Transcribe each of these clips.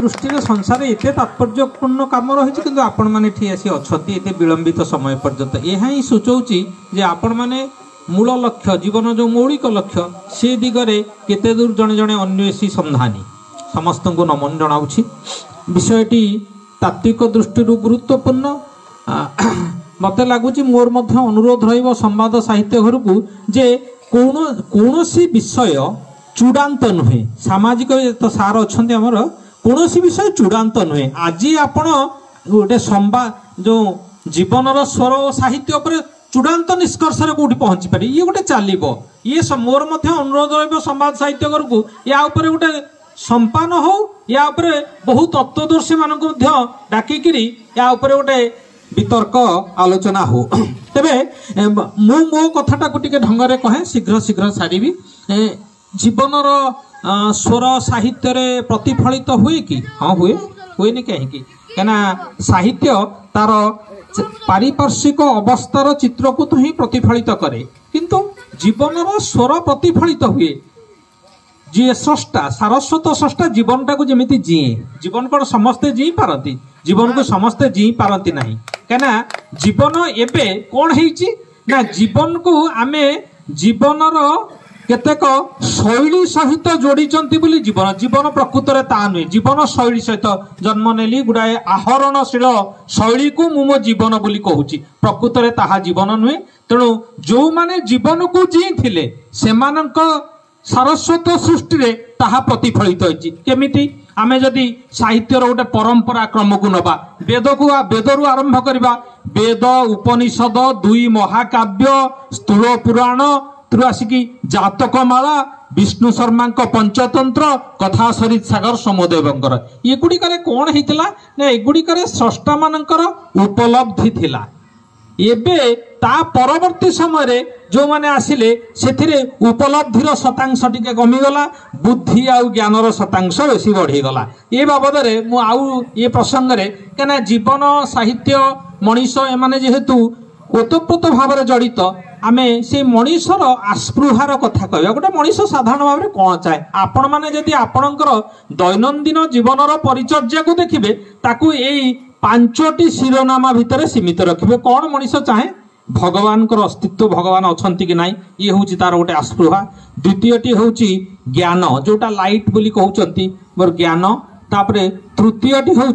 दृष्टि संसार एत तात्पर्यपूर्ण कम रही कि आपण मैंने ठी आसी अच्छा एत विलंबित समय पर्यंत यह ही सूचौची जे आपण मैंने मूल लक्ष्य जीवन जो मौलिक लक्ष्य से दिगरे केते दूर जड़े जड़े अन्वेषी संधानी समस्त को नमन जनाऊँगी विषयटी तात्विक दृष्टि गुरुत्वपूर्ण मत लगुच मोर मध्य अनुरोध रहिबो संवाद साहित्य घर को जे कौनसी विषय चूड़ांत नुहे सामाजिक तो सार अच्छा आमर कौन विषय चूड़ांत नुहे आज आपण गोटे संवाद जो जीवन स्वर और साहित्य पर चूड़ांत निष्कर्ष कौटी पहुंची पारे ये गोटे चलो ये मोर मध्य अनुरोध रहिबो संवाद साहित्य घर को या उपर गोटे संपान हो या उपरे बहुत तत्वदर्शी मानक डाकिकी या उपरे गोटे वितर्क आलोचना हो तेबे मो कथाटा को टिके ढंगरे कहे शीघ्र शीघ्र सारी जीवनर स्वर साहित्य रे प्रतिफलित हुए कि हाँ हुए नहीं कहीं साहित्य तार पारिपार्श्विक अवस्थार चित्र को तो ही प्रतिफलित करे किंतु जीवनर स्वर प्रतिफलित हुए जी स्रष्टा सारस्वत स्रष्टा जीवन टाक जमी जीए जीवन को समस्ते जी पारती जीवन को समस्ते जी पारती नहीं कहीं जीवन एबे कौन है जीवन को आमे जीवनर केतेक शैली सहित जोड़ी जीवन जीवन प्रकृत में ता नुहे जीवन शैली सहित जन्म नेली गुड़ाए आहरणशील शैली को मो जीवन बोली कहूची प्रकृत में ताहा जीवन नुहे तेणु जो माने जीवन को जी थिले सेमानक सारस्वत सृष्टि रे ताहा प्रतिफलित होइछि केमिति आमे जदि साहित्यर गोटे परंपरा क्रम को नबा वेद को वेदरु आरंभ करबा वेद उपनिषद दुई महाकाव्य स्थूल पुराण तु आसिकी जातकमाला विष्णु शर्मा पंचतंत्र कथा सरित सागर समोदेवंकर ये गुड़िकर कौन होता ना एगुड़िकर स्रष्टा मानकर उपलब्धि थिला एबे ता परवर्ती समय जो माने आसिले सेथिरे उपलब्धिर शतांश टिके कमिगला बुद्धि आउ ज्ञानर शतांश बेसी बढ़ीगला ये बाबद मु आउ ये प्रसंग रे केना जीवन साहित्य मनीष एमाने जेहेतु ओतप्रोत भाव जड़ित आमे से मनीषर आस्पृहार कथा कहबा गोटे मनीष साधारण भाव कौन चाहे आपण माने जदि आपणकर दैनंदिन जीवनर परिचर्या को देखिबे ताकू एई पांचटी शिरोनामा भितर सीमित रखिबे कौन मनीष चाहे भगवान को अस्तित्व भगवान अछंती कि नाई ये हूँ तार गोटे आस्पृहा द्वितीयटी हूँ ज्ञान जोटा लाइट बोली कहउचंती मोर ज्ञान तापरे तृतीयटी हूँ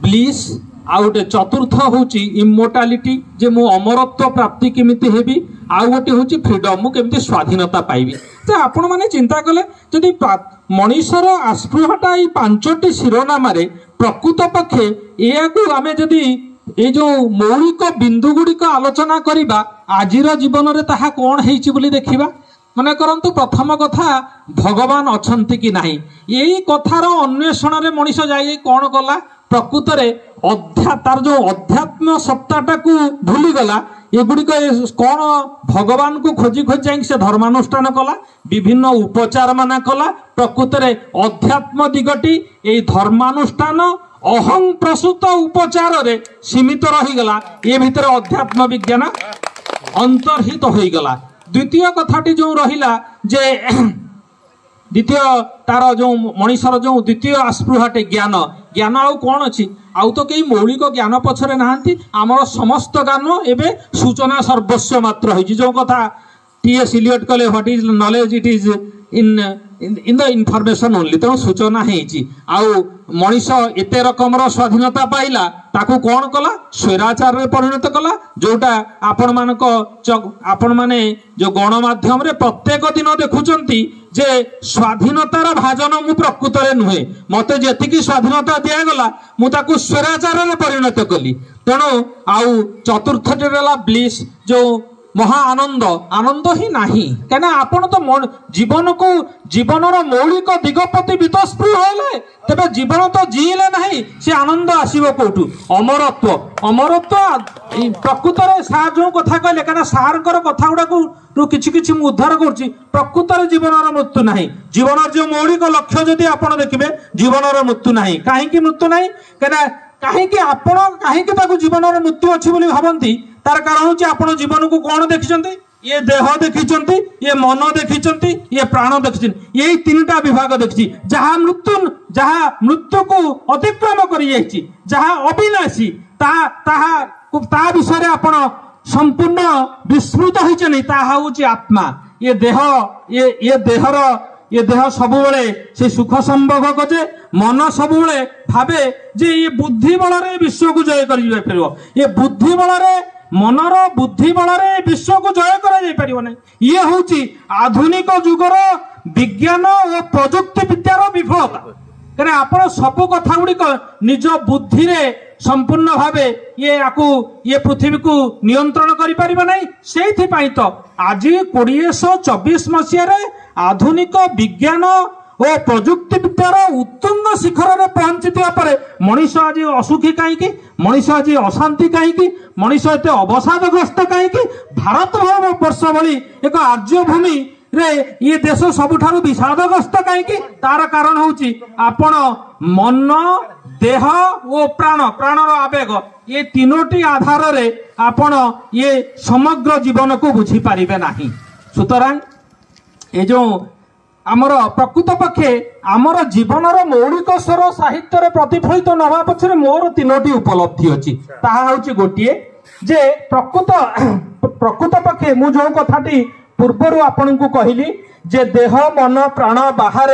ब्लिस आउ गोटे चतुर्थ हूँ इमोर्टालिटी जे मु अमरत्व प्राप्ति केमिति हेबी आउ गोटे हूँ फ्रीडम मु केमिति स्वाधीनता पाइबी तो आपण माने चिंता कले जदि मनीषर आस्पृहाटा ये पांचटी शिरोनामा प्रकृत पक्षे या आमे जदि ये जो मौलिक बिंदु गुड़िक आलोचना करिबा आजिर जीवन रे ताहा कौन हेइछि बोली देखिबा मने करंतु प्रथम कथा भगवान अछंती कि नाही यही कथार अन्वेषण रे मनीष जाई कौन कला प्रकृत रे तार जो अध्यात्म सत्ताटा को भूली गला ये गुड़िक कौन भगवान को खोजी खोजी जाई से धर्मानुष्ठान कला विभिन्न उपचार माना कला प्रकृत रे अध्यात्म दिगटी ये धर्मानुष्ठान अहं प्रसूत उपचार रे सीमित रहीगला ये भितर अध्यात्म विज्ञान अंतर्हित हो गला द्वितीय कथाटी जो रहिला जे द्वितीय तार जो मनीषर जो द्वितीय आस्पृहाटे ज्ञान ज्ञान आउ कौन अच्छी आउ तो कई मौलिक ज्ञान पछरे नाहांती आमर समस्त ज्ञान एबे सूचना सर्वस्व मात्र होइछि जो कथा टीएस इलियट कले what is knowledge it is in the information only तेणु सूचना होइछि आउ मनीष एते रकमर स्वाधीनता पाइला ताकू कौन कला स्वैराचार रे परिणत कला जोटा आपण माने जो गणमाध्यम रे प्रत्येक दिन देखुचंती जे स्वाधीनतार भाजन मु प्रकृत रे नुहे मते जेतिकी स्वाधीनता दिया गला मु ताकू स्वैराचार रे परिणत कली तेणु आउ चतुर्थटी रेला ब्लिस जो महा आनंद आनंद ही नाही कहना आपण तो जीवन को जीवनर मौलिक दिगपति वितस्पृह हेले तेबे जीवन तो जीले नाही से आनंद आसीबो कोठू अमरत्व अमरत्व प्रकृत रे सार जो कथा कहले कहना सारकर कथा गुडा को किछि किछि मु उद्धार करछि प्रकृत रे जीवनर मृत्यु नाही जीवनर जो मौलिक लक्ष्य जदि आपण देखिबे जीवनर मृत्यु नाही काहे कि मृत्यु नाही कहना काहे कि आपण काहे कि ताको जीवनर मृत्यु अछि बोली भाबंती तार कारण होची आपण जीवन को कोन देखिसंती ये देह देखी, ये मन देखी, ये प्राण देखी, ये तीनटा विभाग देखी। जहाँ मृत्यु को अतिक्रम कर जहाँ अविनाशी ता विषय आपण संपूर्ण विस्मृत होती हूँ आत्मा। ये देह ये देह सबुबले से सुख संभोग खोजे, मन सबुबले भावे जे ये बुद्धि बल विश्व को जय कर ये बुद्धि बल मनर बुद्धि बल विश्व को जय कर ये हूँ आधुनिक जुगर विज्ञान और प्रजुक्ति विद्यार विफलता। कहीं आप सब कथा गुड़िक निज बुद्धि रे संपूर्ण भावे ये पृथ्वी को नियंत्रण करें से तो आज 2024 मसीह आधुनिक विज्ञान और प्रजुक्ति विद्यार उत्तुंग शिखर में पहुंची मनीष आज असुखी कहीं, मनीष आज अशांति कहीं, मनीष एत अवसादग्रस्त कहीं, भारत वर्ष भली एक आर्यभूमि रे ये देश सबुठारु विषादग्रस्त कहीं। तार कारण होची आपण मन देह और प्राणर आवेग ये तीनोटी आधार रे आपण ये समग्र जीवन को बुझी पारिबे नाही। सुतरां ये जो आमर प्रकृत पक्षे आमर जीवनर मौलिक स्वर साहित्य प्रतिफलित नवा पक्षरे मोर तीनोटी उपलब्धि अच्छी। ताहा होची गोटिए जे प्रकृत पक्षे मु जो कथाटी पूर्वर आपन को कहली जे देह मन प्राण बाहर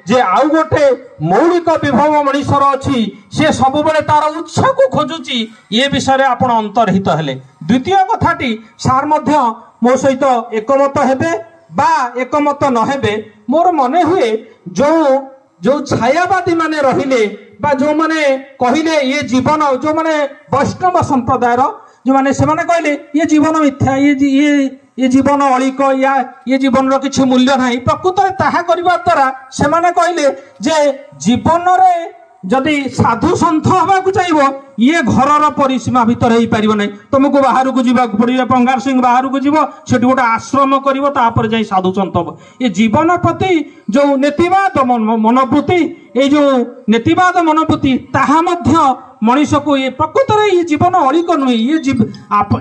जे आउ गोटे मौलिक विभव मनीषर अच्छी से सब बेले तार उत्स को खोजुची ये विषय आपण अंतर्हित हेले। द्वितीय कथाटी सार मध्य मो सहित एकमत हेबे बा एकमत न हेबे मोर मने हुए जो छायावादी माने रहिले बा जो माने कहिले ये जीवन जो माने वैष्णव संप्रदायर जो माने से माने कहले ये जीवन मिथ्या ये जीवन अलिक या ये जीवन किसी मूल्य ना प्रकृत में ताहा करबा द्वारा से माने कहले जे जीवन रे जदि साधु सन्थ हवा को चाहिए ये घरर परिसीमा भीतर हो पार ना तुमको बाहर को जावाक पड़े पंगार सिंह बाहर को जीव से गोटे आश्रम कर जाई साधु सन्थ हम ये जीवन प्रति जो नेतिवाद मनोवृत्ति ये जो नेतिवाद मनोवृत्ति ताहा मध्य मनीष को ये प्रकृत में ये जीवन अलिक नुहे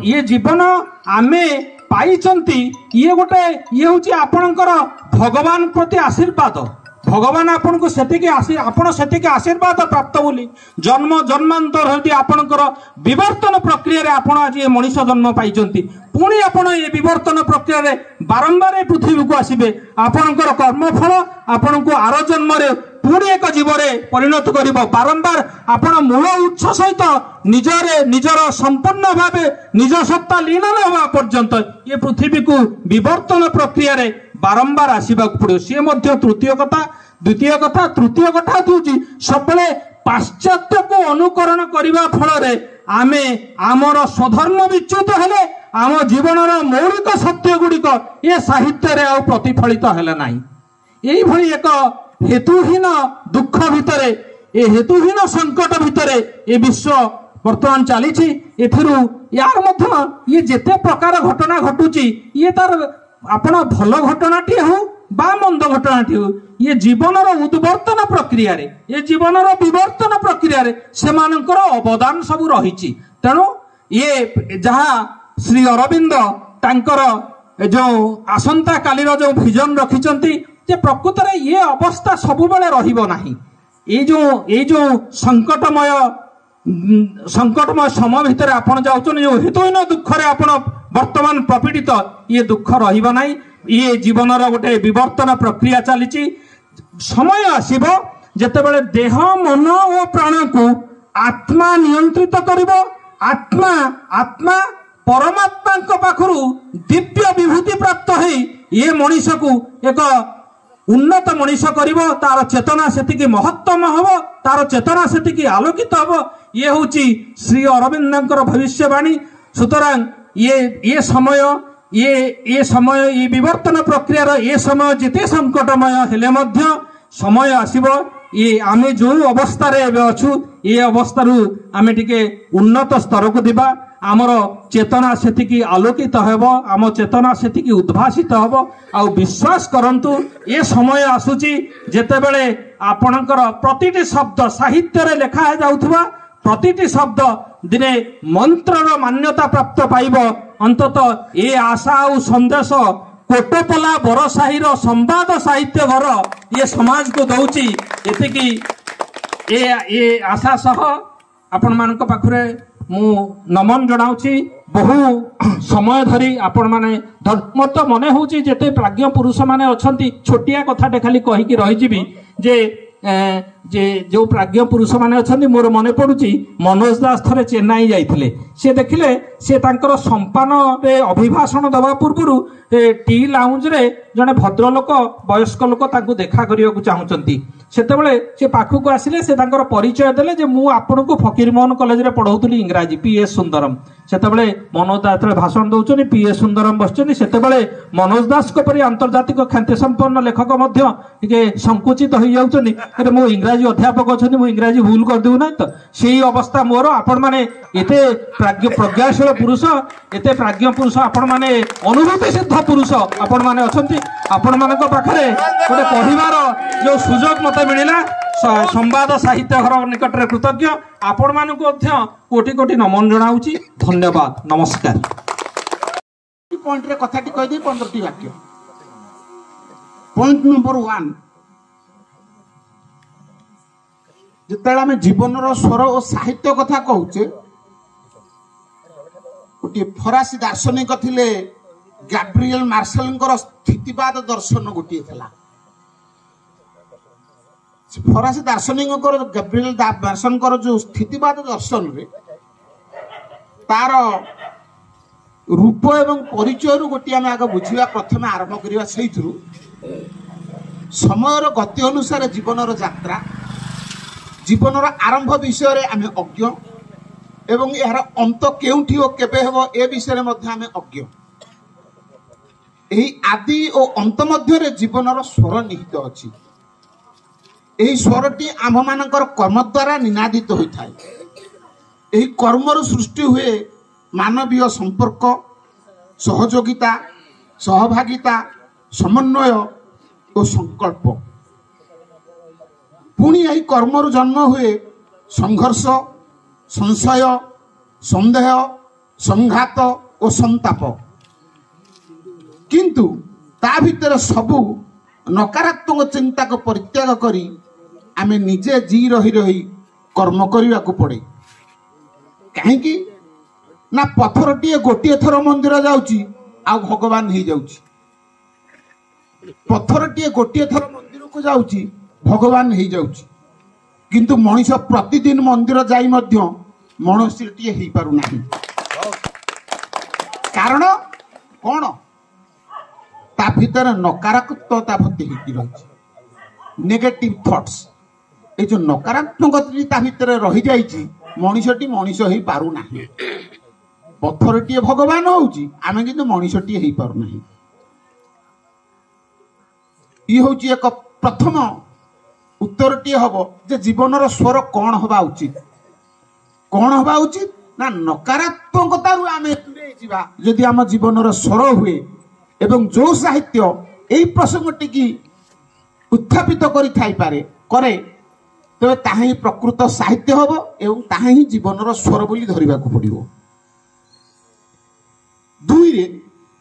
ये जीवन आमे पाइचंती ये गोटे ये हूँ आपणकर भगवान प्रति आशीर्वाद भगवान आपन को सेतिके आशीर्वाद प्राप्त बोली जन्म जन्मांतर होती आपणकर विवर्तन प्रक्रिया रे आपण आज ये मनीष जन्म पाइचंती पुणी आपण ये विवर्तन प्रक्रिया रे बारंबार पृथ्वी को आसीबे आपणकर कर्मफल आपण को आर जन्म रे पुणी एक जीवरे परिणत करिबो बारंबार आपण मूल उत्स सहित निजर संपूर्ण भावे निज सत्ता लीन न होवा पर्यंत ये पृथ्वी को विवर्तन प्रक्रिया रे बारंबार आसवाक पड़ो सी तृतीय कथा। द्वितीय कथा तृतीय कथा हूँ सब पाश्चात्य को अनुकरण करने फल आमे आमर स्वधर्म विच्युत हेले आम जीवन मौलिक सत्य गुड़िक ये साहित्य रे आ प्रतिफलित हेले नाही। यही भली एक हेतुहीन दुख भितर ए हेतुहीन संकट भितर ए विश्व वर्तमान चली यार मध्य ये जेते प्रकार घटना घटुची ये तार आपण भल घटनाटी हो बा मंद घटनाटी हो ये जीवनर उद्वर्तन प्रक्रिया रे ये जीवनर विवर्तन प्रक्रिया रे सेमानकर अवदान सब रही। तेणु ये जहाँ श्री अरविंद तांकर जो आसंता कालीर जो विजन रखिचंती जे प्रकृत रे ये अवस्था सब बेले रहिबो नाही। ये जो संकटमय समय भितर आपण जाउछन जो हेतुहीन दुख रे आपण वर्तमान प्रपीड़ित ये दुख रहिबो नाही। ये जीवनर गोटे विवर्तन प्रक्रिया चली समय आसीबो जेतेबेले देह मन और प्राण को आत्मा नियंत्रित करिबो आत्मा परमात्मा पाखरु दिव्य विभूति प्राप्त है ये मनीष को एक उन्नत मनीष करिबो तार चेतना सेतिकी महत्तम हबो तार चेतना सेतिकी आलोकित हबो ये होची श्री अरविंदर भविष्यवाणी। सुतरां ये समय ये विवर्तन प्रक्रिया ये समय जिते संकटमय हेले मध्य समय आसीबो ये आमे जो अवस्था रे अछु ये अवस्था आमे टिके उन्नत स्तर को दिबा आमर चेतना सेतिकी आलोकित हेबो आम चेतना सेतिकी उद्भासित हेबो आ विश्वास करंतु ये समय आसुची जेतेबेले आपणकर प्रतिटी शब्द साहित्य रे लेखा जाउथबा प्रतिटी शब्द दिने मंत्रर मान्यता प्राप्त पाइबो अंततः ए आशा और संदेश कोटपला बरसाही संवाद साहित्य घर ये समाज को दौची एतिकी ए आशा सह आपण मानक पाखरे मु नमन जनाऊँगी। बहु समय धरी आपण माने मत मने होची जेते प्राज्ञ पुरुष माने अछंती छोटिया कथाटे खाली कहिकी रहिजिबी जे जो प्राज्ञ पुरुष माने अछंती मोर मने पडुची मनोज दास थरे चेन्नई जाइथिले से देखिले से तांकर संपान रे अभिभाषण दबा पूर्वरु टी लाउंज रे जने भद्रलोक वयस्क लोक तांको देखा करियो चाहूचंती सेतेबेले से पाखकु आसिले से तांकर परिचय देले जे मु आपनको फकीरमोहन कॉलेज रे पढौतली इंग्राजी पीएस सुंदरम सेतेबेले मनोज दास भाषण दउचनी पीएस सुंदरम बसचनी सेतेबेले मनोज दास को परि अंतर्जातिक ख्याति संपन्न लेखक मध्य टिके संकुचित होई जाउचनी अरे मो इंग्राजी अध्यापक अछनी मो इंग्राजी भूल कर देउ ना तो सेही अवस्था मोर आपण माने एते प्रज्ञाशील पुरुष एते प्राज्ञ पुरुष आपण माने अनुभूति सिद्ध पुरुष आपण माने अछंती आपण मानक पाखरे गोटे पढिबार जो सुजोग मते मिलिला संवाद साहित्य घर निकट रे कृतज्ञ आपण मानक मध्य कोटि कोटि नमन जनाउची। धन्यवाद नमस्कार। पॉइंट रे कथाटी कहि दे 15टी वाक्य। पॉइंट नंबर 1 जितेबाला आम जीवन स्वर और साहित्य कथा कहूचे गोटे फरासी दार्शनिक थिले गैब्रिएल मार्शल स्थितिवाद दर्शन गोटे थिला। फरासी दार्शनिक गैब्रिएल मार्शल जो स्थितिवाद दर्शन रे तार रूप एवं परिचय गोटे आम आगे बुझा प्रथम आरंभ करवा से समय गति अनुसार जीवन यात्रा जीवन आरंभ विषय रे आम अज्ञ एवं यार अंत केउठी और केबे हेबो ए विषय में आम अज्ञ। एही आदि और अंत मध्य रे जीवन स्वर निहित अछि। एही स्वरटी आम मानकर कर्म द्वारा निनादित होता है। एही कर्मर सृष्टि हुए मानवीय संपर्क सहयोगिता सहभागिता समन्वय और संकल्प पुणी यही कर्मर जन्म हुए संघर्ष संशय संदेह संघात और संताप किंतु ता भीतर सबू नकारात्मक चिंता को परित्याग करी आमे निजे जी रही रही कर्म करने को पड़े। कहीं ना पत्थरटीए गोटे थर मंदिर जाउची आ भगवान ही जाउची पत्थरटीए गोटे थर मंदिर को जाउची भगवान ही जाउची किंतु मनुष्य प्रतिदिन मंदिर जाई मध्य मनुष्यटीए ही पारु नाही। कारण कौन ता भीतर नकारात्मकता भर्ती होती रही नेगेटिव थॉट्स ए जो नकारात्मकता भीतर रही जाइछि मनुष्यटी मनुष्य ही पारु नाही। पत्थरटीए भगवान होउची आमे किंतु मनुष्यटीए ही पारु नाही। ई होउची एक प्रथम उत्तरटीए हबो जे जीवनर स्वर कौन हवा उचित कौन हवा उचित ना नकारात्मकता रु आमे दूरे जिबा यदि आम जीवनर स्वर हुए एवं जो साहित्य यही प्रसंगटी की उत्थापित करि थाई पारे करे तबे ताहा ही प्रकृत साहित्य हबो एवं ताहा ही जीवनर स्वर बोली धरिबा को पड़िबो। दुई रे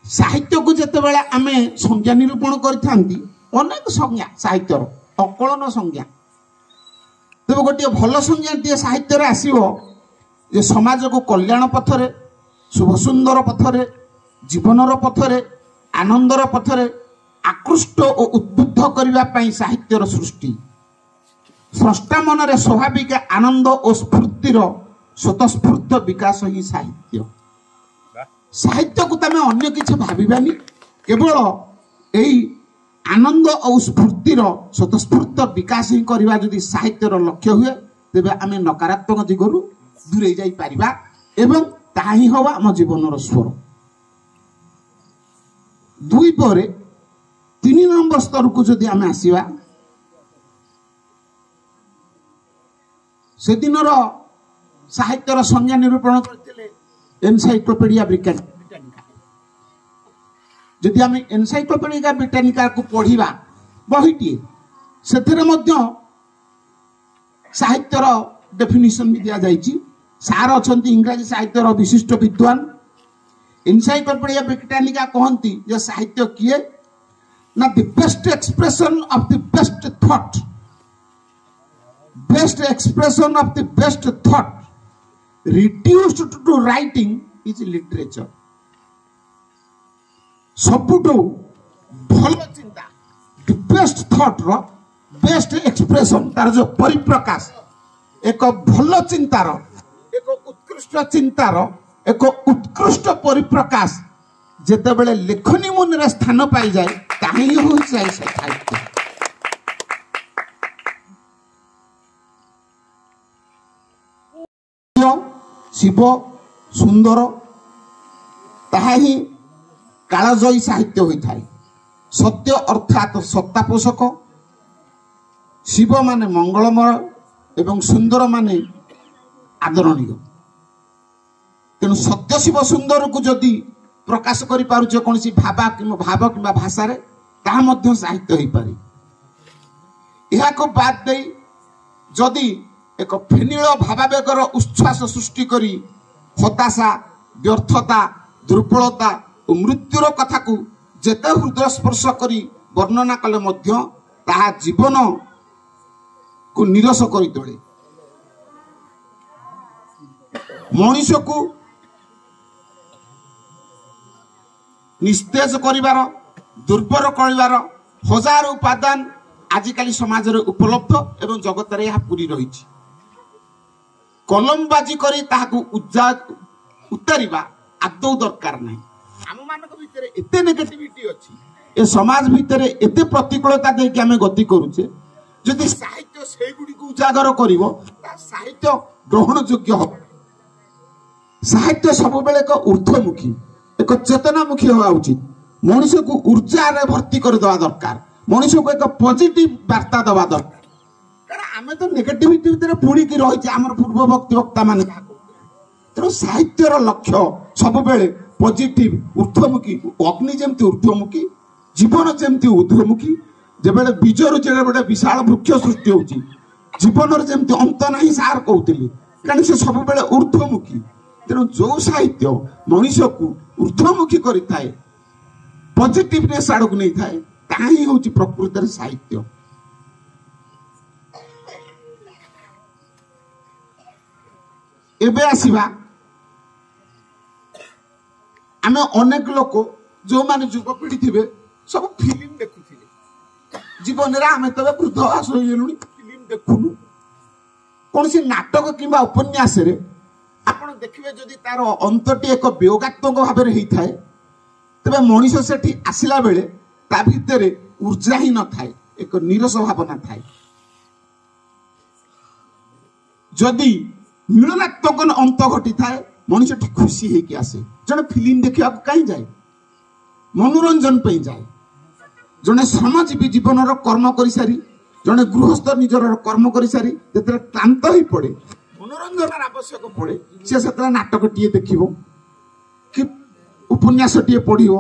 साहित्य को जते बेला आमे संज्ञा निरूपण करिथांती अनेक संज्ञा साहित्यर अकलन संज्ञा तबे गोटे भल संज्ञाटीए साहित्य रे आसीबो जे समाज को कल्याण पथरे शुभ सुंदर पथरे जीवनर पथरे आनंदर पथरे आकृष्ट और उद्बुद्ध करने पाई साहित्यर सृष्टि स्रष्टा मन रे स्वाभाविक आनंद और स्फूर्तिर स्वतस्फूर्त विकास ही साहित्य। साहित्य को तमे अन्य किछ भाबिबानी केवल एही आनंद और स्फूर्तिर स्वतस्फूर्त विकास ही करवा जदि साहित्यर लक्ष्य हुए तेबे आमे नकारात्मक दिगरु दूरे जाई पारिबा एवं ताहा ही हवा आम जीवनर स्वर। दुई पर 3 नंबर स्तर को जदि आमे आसीबा से दिनर साहित्यर संज्ञा निरूपण करथिले एनसाइक्लोपीडिया ब्रिटानिका। जदि आमे एनसाइक्लोपीडिया ब्रिटानिका को पढ़िबा बहिटी सेथिरे मध्य साहित्यर डेफिनिशन भी दिया जाइछि। सार अछंती इंग्रजी साहित्यर विशिष्ट विद्वान एनसाइक्लोपीडिया ब्रिटानिका कहती जे साहित्य किए ना the best expression of the best thought, best expression of the best thought reduced to writing is literature. सबुठु भल चिंता बेस्ट थॉट रो बेस्ट एक्सप्रेशन तार जो परिप्रकाश एक भल चिंतार एक उत्कृष्ट चिंतार एक उत्कृष्ट परिप्रकाश जेतेबेले लेखनी मुनि रे स्थान पाई जाए ताही हो जाए साहित्य। शिव सुंदर ताहा ही कालजयी साहित्य होता है। सत्य अर्थात सत्ता पोषक, शिव माने मंगलमय एवं सुंदर माने आदरणीय। तेणु सत्य शिव सुंदर को जदि प्रकाश करि पारुछे कौन सी भाव कि भाषा रे ताहा मध्य साहित्य हो पारे। यह को बात दे जदि एक फेनिल भावावेगर उच्छ्वास सृष्टि करी हताशा व्यर्थता दुर्बलता और मृत्युर कथा को जेते हृदय स्पर्श करी वर्णना कले मध्य ताहा जीवन को निरस करी तोले। मनुष्य को निस्तेज करिवार दुर्बर करिवार हजार उपादान आजिकाली समाज रे उपलब्ध एवं जगत रे यह पूरी रही। कलम बाजी करी ताहाकू उतारिबा आदौ दरकार नहीं। आम मानक भितरे एते नेगेटिविटी अछि, ए समाज भितरे एते प्रतिकूलता दे कि आमे गति करूचे। जदि साहित्य सेही गुडी को उजागर करिवो ता साहित्य ग्रहण योग्य हो। साहित्य सब बेले एक ऊर्ध्वमुखी एक चेतनामुखी होवा उचित। मनुष्य को ऊर्जा रे भर्ती कर देवा दरकार, मनुष्य को एक पॉजिटिव वार्ता देवा दरकार। आमे तो नेगेटिविटी भितर पुड़ी की रही आम पूर्व वक्ता मान। तेणु साहित्यर लक्ष्य सब बेले पॉजिटिव ऊर्ध्वमुखी। अग्नि जमती ऊर्ध्वमुखी, जीवन जमती ऊर्ध्वमुखी। जेबेले बीजर जेबेले विशाल वृक्ष सृष्टि होची, जीवन जमती अंत नहीं सार कहते कारण से सब बेले ऊर्ध्वमुखी। तेणु जो साहित्य मनुष्य को ऊर्ध्वमुखी करिथाए पॉजिटिवनेस आड़ को नहीं थाए ताही होची प्रकृत साहित्य। एबे आसीबा आमे अनेक लोक जो माने युवपीढ़ी थिबे सब फिल्म देखुथिले जीवन रे। आमे तबे वृद्ध आस होइलुनी फिल्म देखुनु कौन सी नाटक किंबा उपन्यास रे आपण देखिबे जदि तार अंतटी एक वियोगात्मक भाव रे हेई थाए तबे मनुष्य सेठी आसिला बेले ता भितरे ऊर्जा ही न थाए, एक निरस भावना थाए। जदि मिलनात्मक अंत घटी थाए मनुष्य खुशी है कि आसे। जने फिल्म देखा कहीं जाए मनोरंजन पे जाए। जने श्रमजीवी जीवन कर्म कर सारी जने गृहस्थ निजर कर्म कर सारी जेते क्लांत हो पड़े मनोरंजन आवश्यक पड़े सी से नाटक टीए देखिबो कि उपन्यास टीए पढ़िबो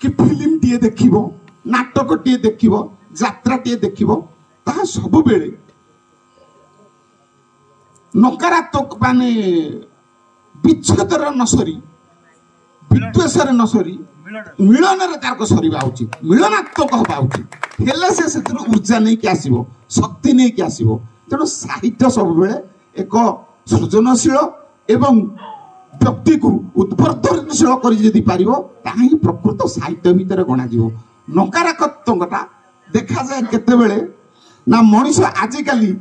कि फिल्म टीए देखिबो नाटक टीए देखिबो यात्रा टीए देखिबो ता सब बेले नकारात्मक माने विच्छेदर न सरी विद्वेषर न सरी मिलन तार सरीबा उचित, मिलनात्मक हवा उचित। हेले से ऊर्जा नहीं कि आसीबो, शक्ति नहीं कि आसीबो। तेणु साहित्य सब बेले एक सृजनशील एवं व्यक्ति को उद्वर्धनशील करी जदि पारिबो ताही प्रकृत साहित्य भितर गणा जीवो। नकारात्मकता देखा जाए केते बेले ना मनुष्य आजिकाली